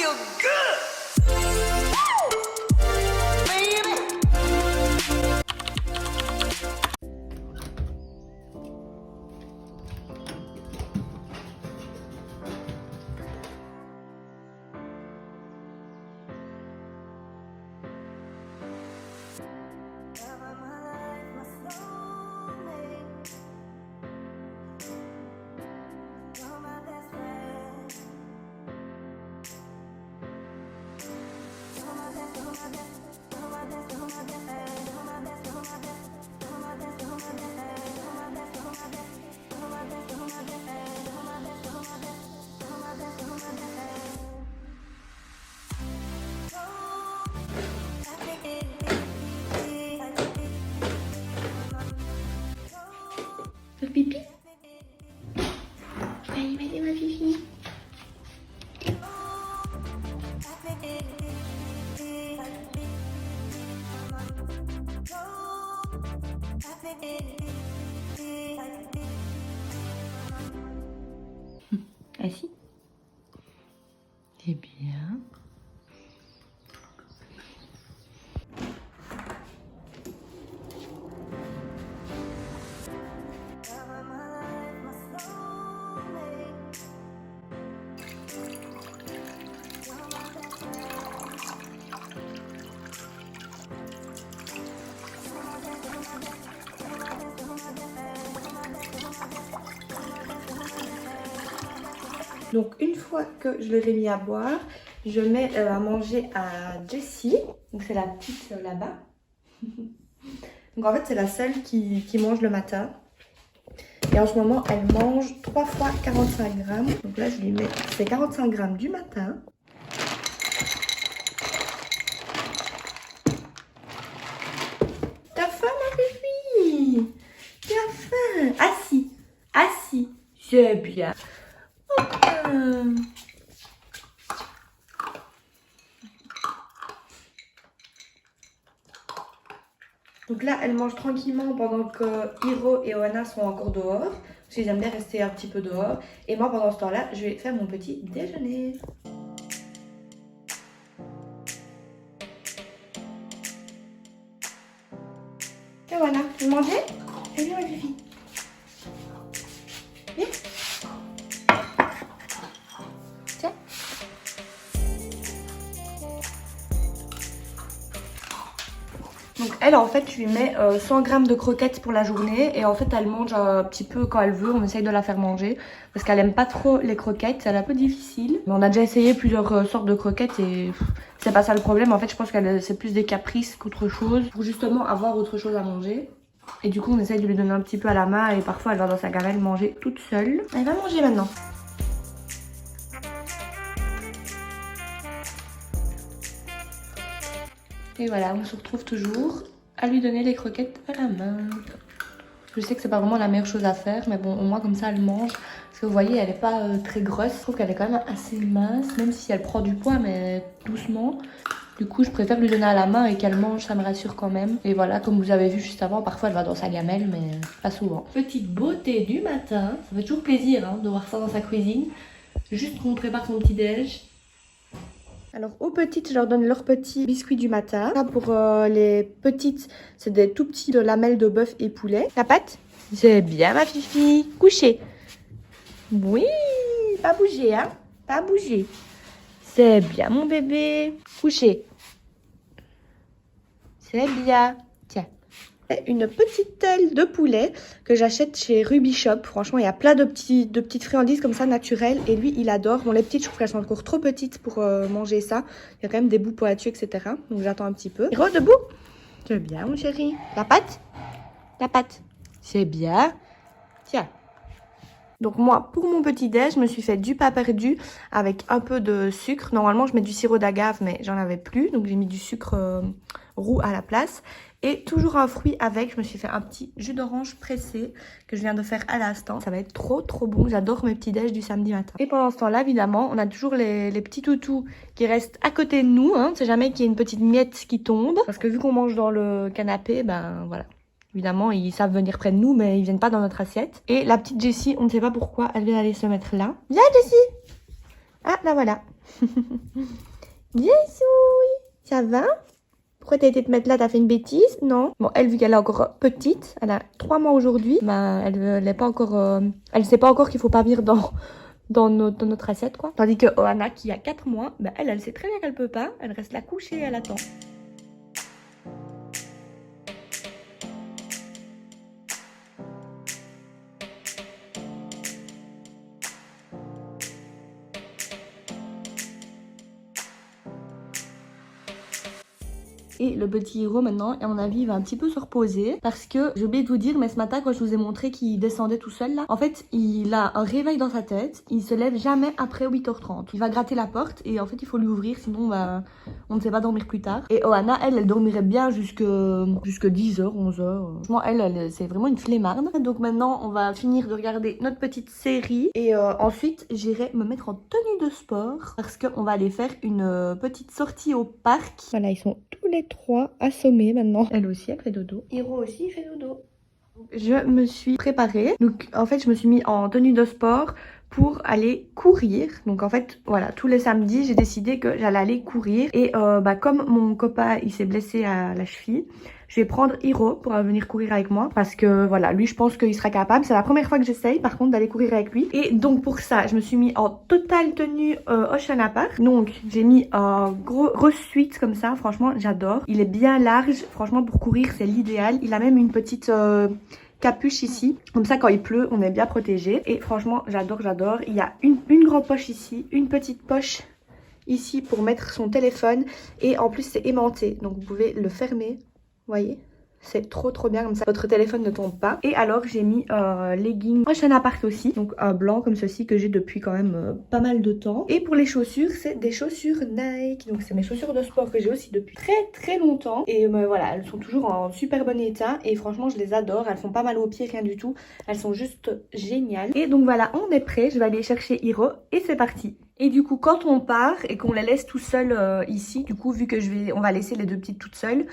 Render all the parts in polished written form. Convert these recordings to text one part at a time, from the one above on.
feel good. Faire pipi? Allez, vas-y, ma fifi. Assis. C'est bien. Donc une fois que je l'ai mis à boire, je mets à manger à Jessie. Donc c'est la petite là-bas. Donc en fait c'est la seule qui mange le matin. Et en ce moment elle mange 3 fois 45 grammes. Donc là je lui mets, c'est 45 grammes du matin. T'as faim ma bébé? T'as faim? Assis, assis, c'est bien. Donc là, elle mange tranquillement pendant que Hiro et Oana sont encore dehors. Parce qu'ils aiment bien rester un petit peu dehors. Et moi, pendant ce temps-là, je vais faire mon petit déjeuner. Et voilà, vous mangez? Et bien, ma fille. Viens. Tiens. Donc elle en fait je lui mets 100 grammes de croquettes pour la journée et en fait elle mange un petit peu quand elle veut, on essaye de la faire manger parce qu'elle aime pas trop les croquettes, c'est un peu difficile. Mais on a déjà essayé plusieurs sortes de croquettes et c'est pas ça le problème, en fait je pense que c'est plus des caprices qu'autre chose pour justement avoir autre chose à manger. Et du coup on essaye de lui donner un petit peu à la main et parfois elle va dans sa gamelle manger toute seule. Elle va manger maintenant. Et voilà, on se retrouve toujours à lui donner les croquettes à la main. Je sais que c'est pas vraiment la meilleure chose à faire, mais bon, au moins comme ça elle mange. Parce que vous voyez, elle est pas très grosse. Je trouve qu'elle est quand même assez mince, même si elle prend du poids, mais doucement. Du coup, je préfère lui donner à la main et qu'elle mange, ça me rassure quand même. Et voilà, comme vous avez vu juste avant, parfois elle va dans sa gamelle, mais pas souvent. Petite beauté du matin, ça fait toujours plaisir hein, de voir ça dans sa cuisine. Juste qu'on prépare son petit déj. Alors aux petites, je leur donne leurs petits biscuits du matin. Là pour les petites, c'est des tout petits lamelles de bœuf et poulet. La pâte? C'est bien ma fifi. Coucher. Oui, pas bouger hein. Pas bouger. C'est bien mon bébé. Coucher. C'est bien. Tiens. Une petite aile de poulet que j'achète chez Ruby Shop. Franchement, il y a plein de petites friandises comme ça naturelles. Et lui, il adore. Bon, les petites, je trouve qu'elles sont encore trop petites pour manger ça. Il y a quand même des bouts pointus, etc. Donc j'attends un petit peu. Hiro, debout. C'est bien, mon chéri. La pâte? La pâte. C'est bien. Tiens. Donc moi, pour mon petit déj, je me suis fait du pain perdu avec un peu de sucre. Normalement, je mets du sirop d'agave, mais j'en avais plus. Donc j'ai mis du sucre roux à la place. Et toujours un fruit avec, je me suis fait un petit jus d'orange pressé que je viens de faire à l'instant. Ça va être trop bon, j'adore mes petits déj du samedi matin. Et pendant ce temps-là, évidemment, on a toujours les petits toutous qui restent à côté de nous. On ne sait jamais qu'il y a une petite miette qui tombe. Parce que vu qu'on mange dans le canapé, ben voilà. Évidemment, ils savent venir près de nous, mais ils viennent pas dans notre assiette. Et la petite Jessie, on ne sait pas pourquoi, elle vient aller se mettre là. Viens Jessie! Ah, là voilà. Jessoui, ça va? Pourquoi t'as été te mettre là? T'as fait une bêtise? Non. Bon, elle, vu qu'elle est encore petite, elle a 3 mois aujourd'hui, bah, elle est pas encore... elle sait pas encore qu'il faut pas venir dans notre assiette, quoi. Tandis que Ohana, qui a 4 mois, bah, elle sait très bien qu'elle peut pas. Elle reste là couchée et elle attend. Et le petit Hiro maintenant, à mon avis, il va un petit peu se reposer parce que j'ai oublié de vous dire, mais ce matin quand je vous ai montré qu'il descendait tout seul là, en fait il a un réveil dans sa tête, il se lève jamais après 8h30. Il va gratter la porte et en fait il faut lui ouvrir, sinon on ne sait pas dormir plus tard. Et Ohana, elle dormirait bien jusque 10h, 11h. Franchement, elle c'est vraiment une flemmarde. Donc maintenant on va finir de regarder notre petite série et ensuite j'irai me mettre en tenue de sport parce qu'on va aller faire une petite sortie au parc. Voilà, ils sont tous les 3 assommés maintenant. Elle aussi, elle fait dodo. Hiro aussi, il fait dodo. Je me suis préparée. Donc, en fait, je me suis mis en tenue de sport pour aller courir. Donc, en fait, voilà, tous les samedis, j'ai décidé que j'allais aller courir. Et comme mon copain, il s'est blessé à la cheville, je vais prendre Hiro pour venir courir avec moi. Parce que, voilà, lui, je pense qu'il sera capable. C'est la première fois que j'essaye, par contre, d'aller courir avec lui. Et donc, pour ça, je me suis mis en totale tenue Oceana Park. Donc, j'ai mis un gros suite comme ça. Franchement, j'adore. Il est bien large. Franchement, pour courir, c'est l'idéal. Il a même une petite... capuche ici, comme ça quand il pleut on est bien protégé et franchement j'adore. Il y a une grande poche ici, une petite poche ici pour mettre son téléphone et en plus c'est aimanté donc vous pouvez le fermer, voyez, c'est trop bien comme ça votre téléphone ne tombe pas. Et alors j'ai mis leggings Oceana Park aussi, donc un blanc comme ceci que j'ai depuis quand même pas mal de temps. Et pour les chaussures, c'est des chaussures Nike, donc c'est mes chaussures de sport que j'ai aussi depuis très longtemps. Et voilà, elles sont toujours en super bon état et franchement je les adore, elles font pas mal aux pieds, rien du tout, elles sont juste géniales. Et donc voilà, on est prêt, je vais aller chercher Hiro et c'est parti. Et du coup, quand on part et qu'on les laisse tout seuls ici, du coup, vu que on va laisser les deux petites toutes seules,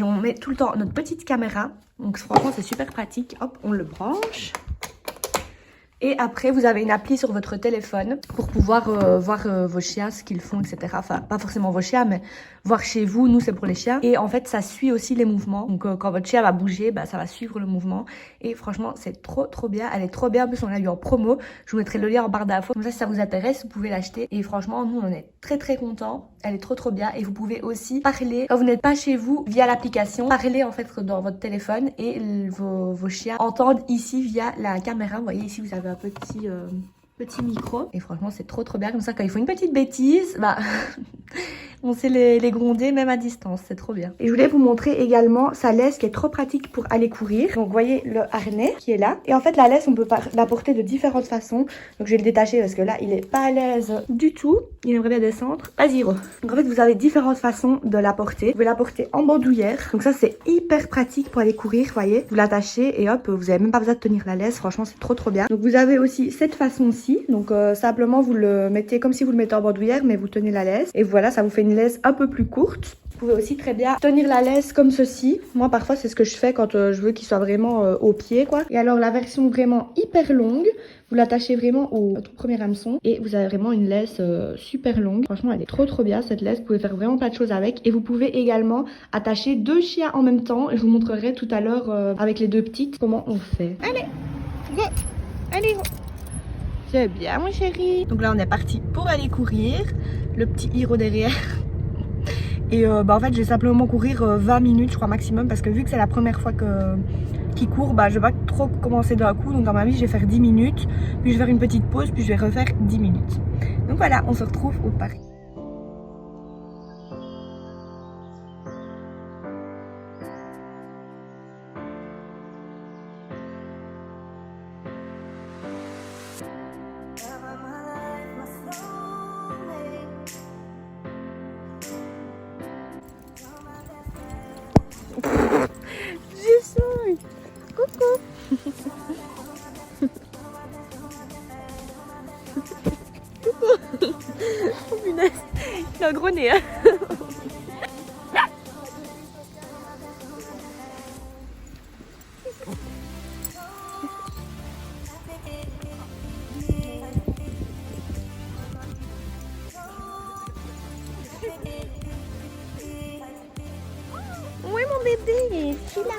on met tout le temps notre petite caméra. Donc franchement, c'est super pratique. Hop, on le branche. Et après, vous avez une appli sur votre téléphone pour pouvoir voir vos chiens, ce qu'ils font, etc. Enfin, pas forcément vos chiens, mais voir chez vous. Nous, c'est pour les chiens. Et en fait, ça suit aussi les mouvements. Donc, quand votre chien va bouger, bah, ça va suivre le mouvement. Et franchement, c'est trop bien. Elle est trop bien. En plus, on l'a eu en promo. Je vous mettrai le lien en barre d'infos. Comme ça, si ça vous intéresse, vous pouvez l'acheter. Et franchement, nous, on est très contents. Elle est trop bien. Et vous pouvez aussi parler, quand vous n'êtes pas chez vous, via l'application. Parler, en fait, dans votre téléphone. Et vos chiens entendent ici via la caméra. Vous voyez, ici, vous avez un petit micro et franchement c'est trop bien comme ça quand il faut une petite bêtise bah on sait les gronder même à distance, c'est trop bien. Et je voulais vous montrer également sa laisse qui est trop pratique pour aller courir. Donc vous voyez le harnais qui est là et en fait la laisse on peut la porter de différentes façons. Donc je vais le détacher parce que là il est pas à l'aise du tout, il aimerait bien descendre. Vas-y Hiro. Donc en fait vous avez différentes façons de la porter. Vous pouvez la porter en bandoulière, donc ça c'est hyper pratique pour aller courir, vous voyez. Vous l'attachez et hop, vous avez même pas besoin de tenir la laisse, franchement c'est trop bien. Donc vous avez aussi cette façon-ci, donc simplement vous le mettez comme si vous le mettez en bandoulière mais vous tenez la laisse et voilà, ça vous fait une laisse un peu plus courte. Vous pouvez aussi très bien tenir la laisse comme ceci. Moi parfois c'est ce que je fais quand je veux qu'il soit vraiment au pied quoi. Et alors la version vraiment hyper longue, vous l'attachez vraiment au tout premier hameçon et vous avez vraiment une laisse super longue. Franchement elle est trop bien cette laisse, vous pouvez faire vraiment plein de choses avec. Et vous pouvez également attacher 2 chiens en même temps. Je vous montrerai tout à l'heure avec les 2 petites comment on fait. Allez, go, allez go. C'est bien mon chéri. Donc là on est parti pour aller courir. Le petit Hiro derrière. Et en fait je vais simplement courir 20 minutes je crois maximum. Parce que vu que c'est la première fois qu'il court, je vais pas trop commencer d'un coup. Donc dans ma vie je vais faire 10 minutes. Puis je vais faire une petite pause. Puis je vais refaire 10 minutes. Donc voilà, on se retrouve au parc. Coucou. Coucou. Oh punaise, il a un gros nez hein. bébé, je suis là.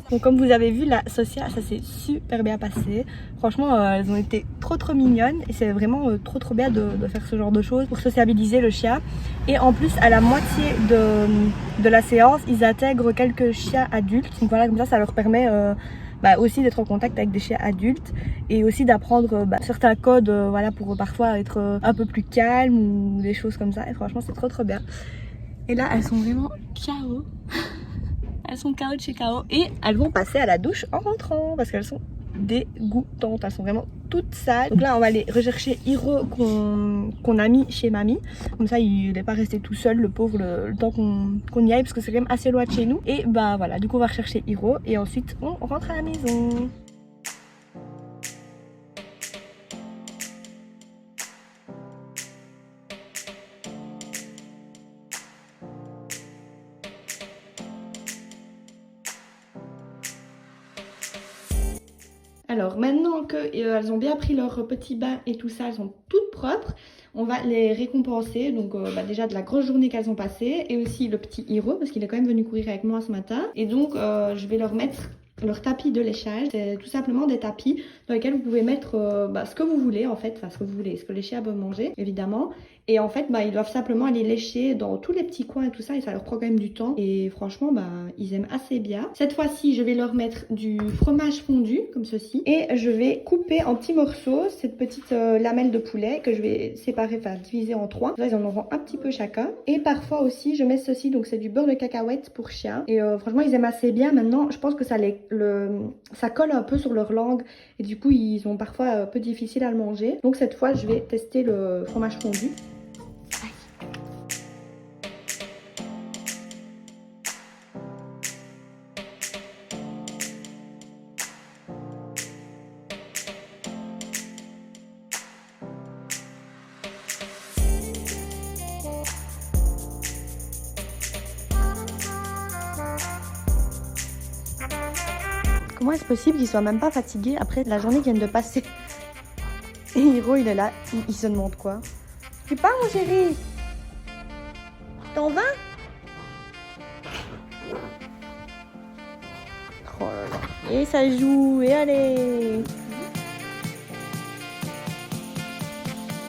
Donc comme vous avez vu, la Socia, ça s'est super bien passé. Franchement, elles ont été trop mignonnes et c'est vraiment trop bien de faire ce genre de choses pour sociabiliser le chien. Et en plus, à la moitié de la séance, ils intègrent quelques chiens adultes. Donc voilà, comme ça leur permet aussi d'être en contact avec des chiens adultes et aussi d'apprendre certains codes voilà, pour parfois être un peu plus calme ou des choses comme ça. Et franchement, c'est trop bien. Et là, elles sont vraiment KO. Elles sont KO de chez KO et elles vont passer à la douche en rentrant parce qu'elles sont dégoûtantes. Elles sont vraiment toutes sales. Donc là, on va aller rechercher Hiro qu'on a mis chez mamie. Comme ça, il n'est pas resté tout seul, le pauvre, le temps qu'on y aille parce que c'est quand même assez loin de chez nous. Et bah voilà, du coup, on va rechercher Hiro et ensuite, on rentre à la maison. Alors maintenant qu'elles ont bien pris leur petit bain et tout ça, elles sont toutes propres, on va les récompenser. Donc déjà de la grosse journée qu'elles ont passée et aussi le petit Hiro parce qu'il est quand même venu courir avec moi ce matin. Et donc je vais leur mettre leur tapis de léchage. C'est tout simplement des tapis dans lesquels vous pouvez mettre ce que vous voulez en fait, enfin ce que vous voulez, ce que les chiens peuvent manger évidemment. Et en fait ils doivent simplement aller lécher dans tous les petits coins et tout ça et ça leur prend quand même du temps. Et franchement ils aiment assez bien. Cette fois-ci je vais leur mettre du fromage fondu comme ceci et je vais couper en petits morceaux cette petite lamelle de poulet que je vais séparer, enfin diviser en 3. Là ils en auront un petit peu chacun. Et parfois aussi je mets ceci, donc c'est du beurre de cacahuète pour chien. Et franchement ils aiment assez bien. Maintenant je pense que ça colle un peu sur leur langue et du coup ils ont parfois un peu difficile à le manger. Donc cette fois je vais tester le fromage fondu. Comment est-ce possible qu'il soit même pas fatigué après la journée qui vient de passer? Et Hiro il est là, il se demande quoi. Tu pars mon chéri? T'en vas? Oh là là. Et ça joue, et allez.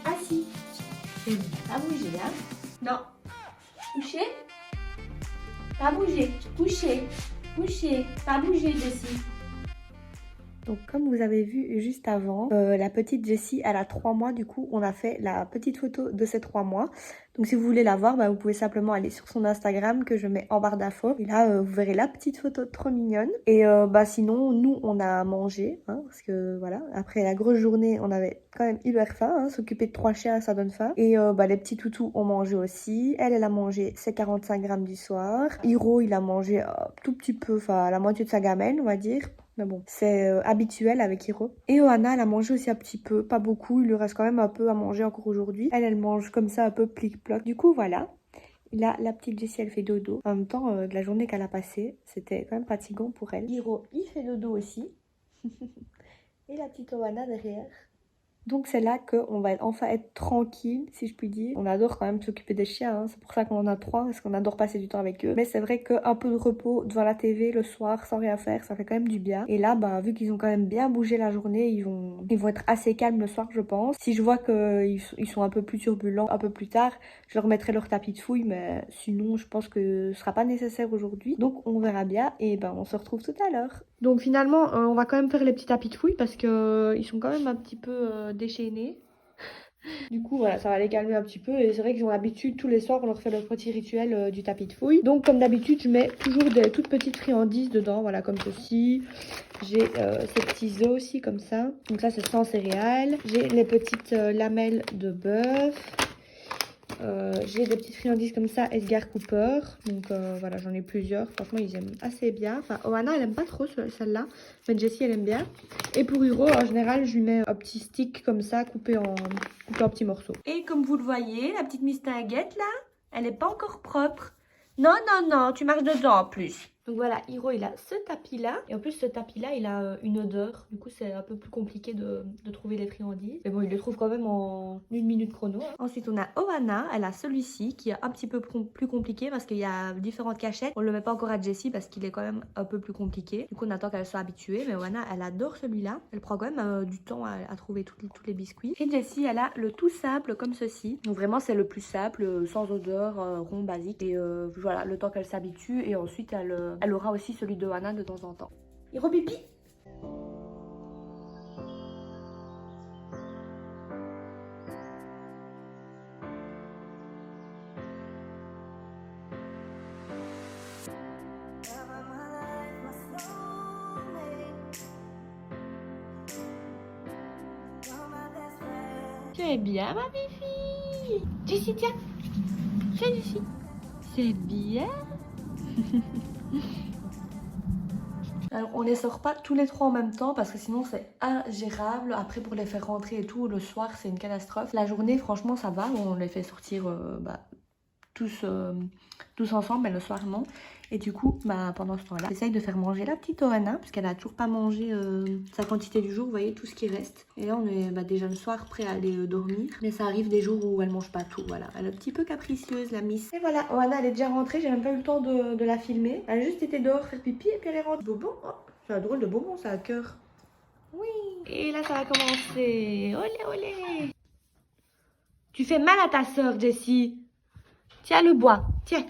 Assis. Pas bouger hein? Non. Couché? Pas bouger. Couché. Couché. Pas bouger Jessie. Donc comme vous avez vu juste avant, la petite Jessie elle a 3 mois, du coup on a fait la petite photo de ces 3 mois. Donc si vous voulez la voir, vous pouvez simplement aller sur son Instagram que je mets en barre d'infos. Et là vous verrez la petite photo trop mignonne. Et sinon nous on a mangé, hein, parce que voilà, après la grosse journée on avait quand même hyper faim, hein, s'occuper de 3 chiens ça donne faim. Et les petits toutous ont mangé aussi. Elle a mangé ses 45 grammes du soir. Hiro il a mangé un tout petit peu, enfin la moitié de sa gamelle on va dire. Mais bon, c'est habituel avec Hiro. Et Ohana, elle a mangé aussi un petit peu, pas beaucoup. Il lui reste quand même un peu à manger encore aujourd'hui. Elle mange comme ça un peu plic-ploc. Du coup, voilà. Là, la petite Jessie, elle fait dodo. En même temps, de la journée qu'elle a passée, c'était quand même fatigant pour elle. Hiro, il fait dodo aussi. Et la petite Ohana derrière. Donc c'est là qu'on va enfin être tranquille, si je puis dire. On adore quand même s'occuper des chiens, hein. C'est pour ça qu'on en a 3, parce qu'on adore passer du temps avec eux. Mais c'est vrai qu'un peu de repos devant la TV le soir, sans rien faire, ça fait quand même du bien. Et là, vu qu'ils ont quand même bien bougé la journée, ils vont être assez calmes le soir, je pense. Si je vois qu'ils sont un peu plus turbulents un peu plus tard, je leur mettrai leur tapis de fouille, mais sinon, je pense que ce sera pas nécessaire aujourd'hui. Donc on verra bien, et on se retrouve tout à l'heure. Donc finalement, on va quand même faire les petits tapis de fouille, parce que ils sont quand même un petit peu déchaînés. Du coup, voilà, ça va les calmer un petit peu. Et c'est vrai qu'ils ont l'habitude, tous les soirs, on leur fait leur petit rituel du tapis de fouille. Donc, comme d'habitude, je mets toujours des toutes petites friandises dedans, voilà, comme ceci. J'ai ces petits œufs aussi, comme ça. Donc ça, c'est sans céréales. J'ai les petites lamelles de bœuf. J'ai des petites friandises comme ça, Edgar Cooper. Donc voilà, j'en ai plusieurs. Franchement, ils aiment assez bien. Enfin, Oana, elle aime pas trop celle-là. Mais Jessie, elle aime bien. Et pour Hiro, en général, je lui mets un petit stick comme ça, coupé en petits morceaux. Et comme vous le voyez, la petite mistinguette là, elle n'est pas encore propre. Non, non, non, tu marches dedans en plus. Donc voilà, Hiro, il a ce tapis-là. Et en plus, ce tapis-là, il a une odeur. Du coup, c'est un peu plus compliqué de trouver les friandises. Mais bon, il les trouve quand même en 1 minute chrono. Hein. Ensuite, on a Oana. Elle a celui-ci qui est un petit peu plus compliqué parce qu'il y a différentes cachettes. On ne le met pas encore à Jessie parce qu'il est quand même un peu plus compliqué. Du coup, on attend qu'elle soit habituée. Mais Oana, elle adore celui-là. Elle prend quand même du temps à trouver tous les biscuits. Et Jessie, elle a le tout simple comme ceci. Donc vraiment, c'est le plus simple, sans odeur, rond, basique. Et voilà, le temps qu'elle s'habitue. Et ensuite, elle aura aussi celui de Oana de temps en temps. Hiro pipi. Tu es bien, ma fifi. Jessie, tiens. Tiens, Jessie. C'est bien. Alors on les sort pas tous les trois en même temps parce que sinon c'est ingérable. Après pour les faire rentrer et tout, le soir c'est une catastrophe. La journée franchement ça va, on les fait sortir tous ensemble, mais le soir non. Et du coup pendant ce temps-là, j'essaye de faire manger la petite Oana parce qu'elle a toujours pas mangé sa quantité du jour, vous voyez tout ce qui reste. Et là on est déjà le soir prêt à aller dormir. Mais ça arrive des jours où elle mange pas tout, voilà. Elle est un petit peu capricieuse la miss. Et voilà, Oana elle est déjà rentrée, j'ai même pas eu le temps de la filmer. Elle a juste été dehors faire pipi et puis elle est rentrée. Bonbon, oh, c'est un drôle de bonbon ça à cœur. Oui. Et là ça va commencer. Olé olé. Tu fais mal à ta soeur Jessie. Tiens le bois, tiens.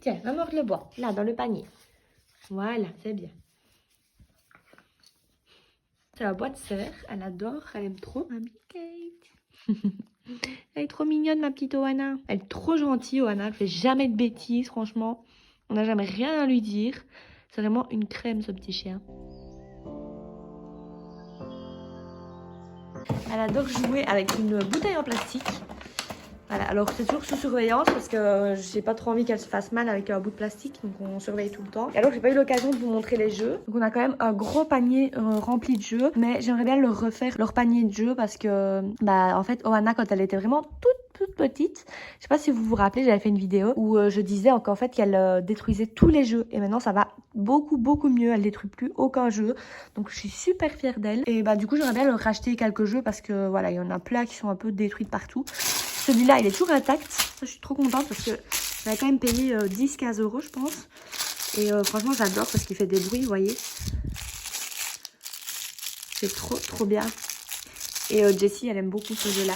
Tiens, va mordre le bois, là, dans le panier. Voilà, c'est bien. C'est un bois de serre, elle adore, elle aime trop. Mamie Kate. Elle est trop mignonne, ma petite Oana. Elle est trop gentille, Oana, elle fait jamais de bêtises, franchement. On n'a jamais rien à lui dire. C'est vraiment une crème, ce petit chien. Elle adore jouer avec une bouteille en plastique. Voilà, alors c'est toujours sous surveillance parce que j'ai pas trop envie qu'elle se fasse mal avec un bout de plastique, donc on surveille tout le temps. Et alors j'ai pas eu l'occasion de vous montrer les jeux. Donc on a quand même un gros panier rempli de jeux, mais j'aimerais bien leur refaire leur panier de jeux parce que en fait Oana quand elle était vraiment toute petite, je sais pas si vous vous rappelez, j'avais fait une vidéo où je disais qu'en fait qu'elle détruisait tous les jeux et maintenant ça va beaucoup mieux, elle détruit plus aucun jeu, donc je suis super fière d'elle. Et du coup j'aimerais bien leur racheter quelques jeux parce que voilà, il y en a plein qui sont un peu détruits de partout. Celui-là, il est toujours intact. Ça, je suis trop contente parce que j'avais quand même payé 10-15 €, je pense. Et franchement, j'adore parce qu'il fait des bruits, vous voyez. C'est trop bien. Et Jessie, elle aime beaucoup ce jeu-là.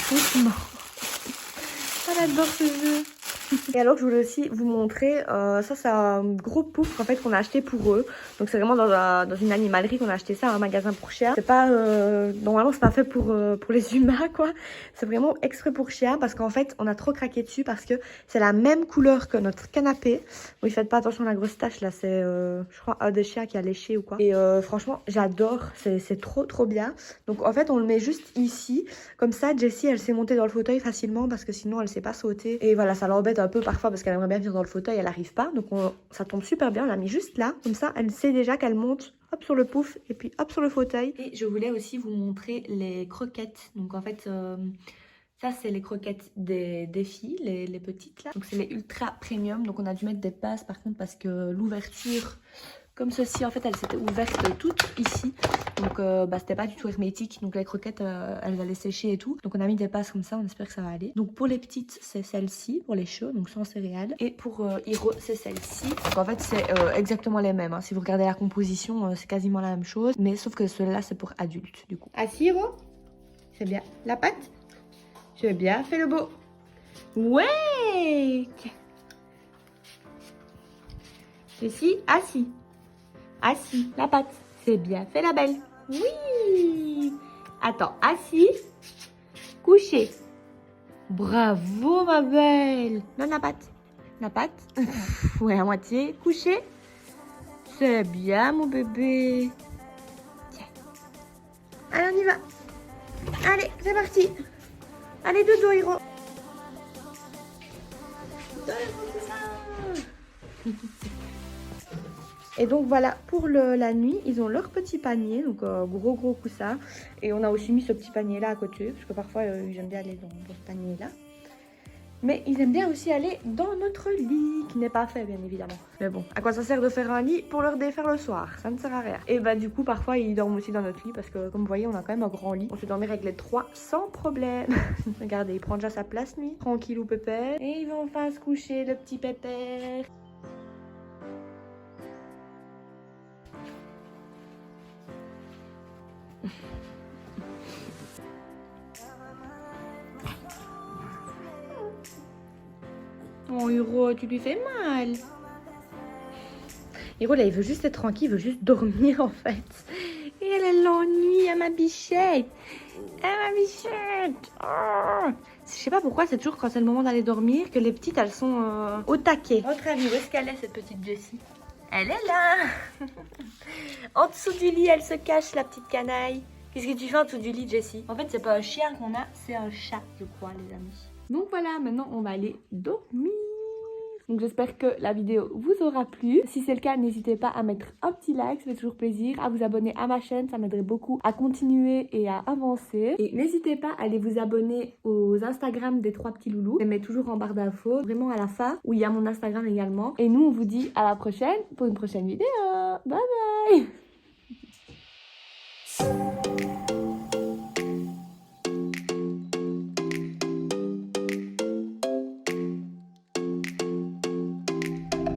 Franchement, elle adore ce jeu. Et alors je voulais aussi vous montrer, ça c'est un gros pouf en fait qu'on a acheté pour eux. Donc c'est vraiment dans une animalerie qu'on a acheté ça, un magasin pour chiens. C'est pas, normalement c'est pas fait pour les humains quoi. C'est vraiment exprès pour chiens parce qu'en fait on a trop craqué dessus parce que c'est la même couleur que notre canapé. Oui faites pas attention à la grosse tache là, c'est je crois un des chiens qui a léché ou quoi. Et franchement j'adore, c'est trop bien. Donc en fait on le met juste ici. Comme ça Jessie elle s'est montée dans le fauteuil facilement parce que sinon elle sait pas sauter. Et voilà ça l'embête un peu parfois parce qu'elle aimerait bien venir dans le fauteuil, elle n'arrive pas. Donc ça tombe super bien, on l'a mis juste là. Comme ça, elle sait déjà qu'elle monte hop sur le pouf et puis hop sur le fauteuil. Et je voulais aussi vous montrer les croquettes. Donc en fait, ça c'est les croquettes des filles, les petites là. Donc c'est les ultra premium. Donc on a dû mettre des passes par contre parce que l'ouverture... Comme ceci, en fait, elle s'était ouverte toute ici. Donc, c'était pas du tout hermétique. Donc, les croquettes, elles allaient sécher et tout. Donc, on a mis des passes comme ça. On espère que ça va aller. Donc, pour les petites, c'est celle-ci, pour les chiots, donc sans céréales. Et pour Hiro, c'est celle-ci. Donc, en fait, c'est exactement les mêmes. Hein. Si vous regardez la composition, c'est quasiment la même chose. Mais sauf que celle-là, c'est pour adultes, du coup. Assis, Hiro? C'est bien. La patte? Tu veux bien? Fais le beau. Ouais! Tiens. Ceci, assis. Assis, la patte, C'est bien fait la belle. Oui. Attends, assis. Couché. Bravo ma belle. Donne la patte. La patte. Ouais, à moitié. Couché. C'est bien mon bébé. Tiens. Allez, on y va. Allez, c'est parti. Allez, dodo, Hiro. Et donc voilà, pour la nuit, ils ont leur petit panier, donc gros coussin. Et on a aussi mis ce petit panier là à côté, parce que parfois ils aiment bien aller dans ce panier là. Mais ils aiment bien aussi aller dans notre lit, qui n'est pas fait bien évidemment. Mais bon, à quoi ça sert de faire un lit pour leur défaire le soir? Ça ne sert à rien. Et bah du coup, parfois ils dorment aussi dans notre lit, parce que comme vous voyez, on a quand même un grand lit. On peut dormir avec les trois sans problème. Regardez, il prend déjà sa place nuit, tranquille ou pépère. Et ils vont enfin se coucher, le petit pépère. Oh Hiro, tu lui fais mal. Hiro là, il veut juste être tranquille, il veut juste dormir en fait. Et elle l'ennuie à ma bichette. À ma bichette. Oh. Je sais pas pourquoi, c'est toujours quand c'est le moment d'aller dormir que les petites elles sont au taquet. Votre avis, où est-ce qu'elle est cette petite Jessie? Elle est là. En dessous du lit, elle se cache la petite canaille. Qu'est-ce que tu fais en dessous du lit, Jessie? En fait, c'est pas un chien qu'on a, c'est un chat, je crois, les amis. Donc voilà, maintenant on va aller dormir. Donc j'espère que la vidéo vous aura plu. Si c'est le cas, n'hésitez pas à mettre un petit like, ça fait toujours plaisir. À vous abonner à ma chaîne, ça m'aiderait beaucoup à continuer et à avancer. Et n'hésitez pas à aller vous abonner aux Instagram des 3 petits loulous. Je les mets toujours en barre d'infos, vraiment à la fin, où il y a mon Instagram également. Et nous, on vous dit à la prochaine pour une prochaine vidéo. Bye bye.